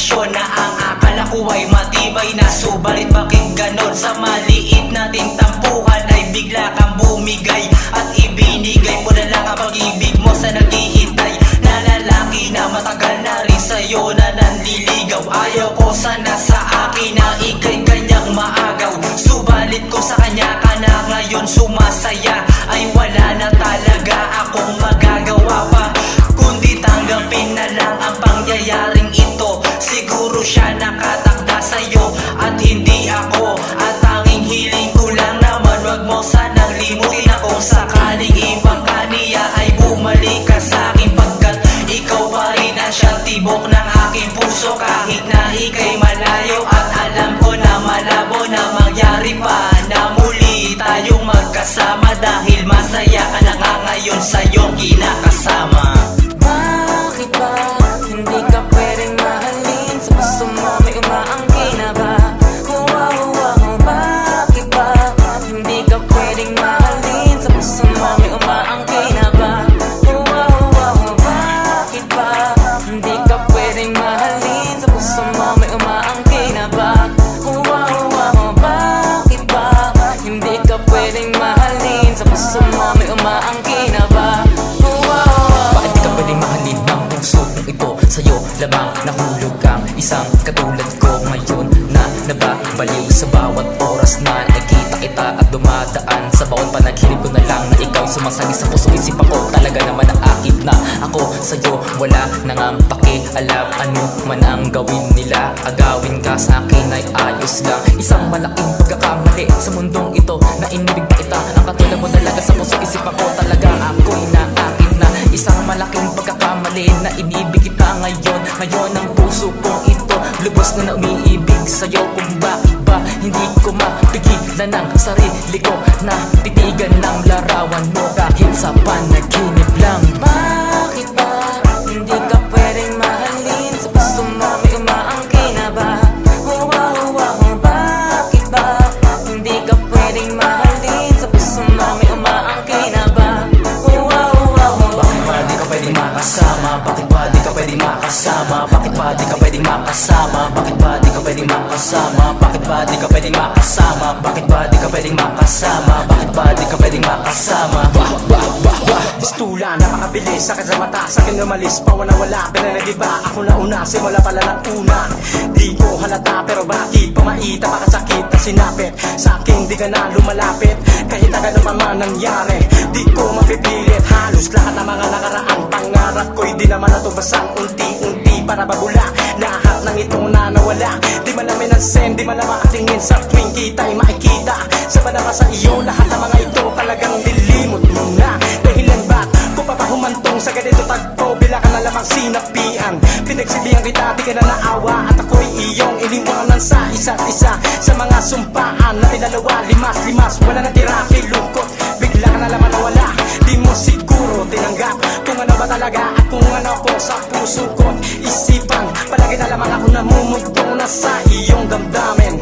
relasyon na ang akala ko ay matibay na. Subalit bakit ganon? Sa maliit nating tampuhan ay bigla kang bumigay at ibinigay mo na lang ang pag-ibig mo sa naghihintay na lalaki na matagal na rin sa'yo na nanliligaw. Ayaw ko sana sa akin na ika'y kanyang maagaw. Subalit ko sa kanya ka na ngayon sumasaya, ay wala na talaga akong magagawa pa kundi tanggapin na lang ang pangyayaring ito. Siguro siya nakatakda sa'yo at hindi ako, at tanging hiling ko lang naman wag mo sanang limutin ako. Sakaling ibang kaniya ay bumalik ka sa'kin, pagkat ikaw pa rin ang siyang tibok ng aking puso. Kahit na ika'y malayo at alam ko na malabo na mangyari pa na muli tayong magkasama, dahil masaya ka na nga ngayon sa'yong kinakasama. Bakit ba hindi ka pwedeng mahalin? Sa puso mo may umaangkin na ba? Bakit ba hindi ka pwedeng mahalin? Sa puso mo may umaangkin na ba? Bakit ba hindi ka pwedeng mahalin? Sa puso mo may umaangkin na ba? Bakit ba hindi ka pwedeng mahalin? Sa puso mo may umaangkin na ba? Bakit di ka pwedeng mahalin ng puso kung ito sa'yo lamang nahulog kang isang katulad ko ngayon na nababaliw sa bawat oras na nakita kita at dumadaan sa bawat panaginip ko na lang na ikaw sumasagi sa puso isip ako. Talaga naman ang akit na ako sa'yo, wala nang ang pakialam ano man ang gawin nila. Agawin ka sa akin ay ayos lang. Isang malaking pagkakamali sa mundong ito na inibig pa kita. Ang katulad mo talaga sa puso isip ako. Talaga ako'y naakit na. Isang malaking pagkakamali na inibig kita ngayon. Ngayon ang puso kong ito lubos na umiibig sa'yo. Kung bakit ba hindi ko mapigilan ang sarili ko na titigan ng larawan mo kahit sa panaginip lang. Bakit ba hindi ka pwedeng mahalin? Sa puso mo may umaangkin na ba? Bakit ba hindi ka pwedeng mahalin? Sa puso mo may umaangkin na ba? Bakit ba di ka pwedeng makasama? Bakit ba di ka pwedeng makasama? Bakit ba di ka pwedeng makasama? Bakit ba di ka pwedeng makasama? Bakit ba di ka pwedeng makasama? Bakit ba di ka pwedeng makasama? Bakit ba di ka pwedeng makasama? Pistula, napakabilis, sakit sa mata, sa akin umalis, pawanawala, pinanagiba, ako na una, simula pala ng una. Di ko halata, pero bakit pumaita, makasakit na sinapit, sa akin di ka na lumalapit, kahit agad pa man nangyari, di ko mapipilit, halos lahat ng mga nakaraang pangarap ko'y di naman natubasang unti-unti para babula, lahat ng ito na nawala, di man namin nansen, di man naman atingin sa tuwing kita'y makikita, sa panama sa iyo, lahat ng mga ito talagang dilimot mo na. Dahilan ba't ko papahumantong sa ganito tagpo, bila ka na lamang sinapian, pinagsibihan kita, di ka na naawa, at ako'y iyong iniwanan sa isa't isa, sa mga sumpaan na pinalawa, limas-limas, wala na tira, kilungkot, bigla ka na lamang nawala, di mo siguro tinanggap kung ano ba talaga at kung ano ko sa puso ko't isipan, palagi na lamang ako namumugtong na sa iyong damdamin.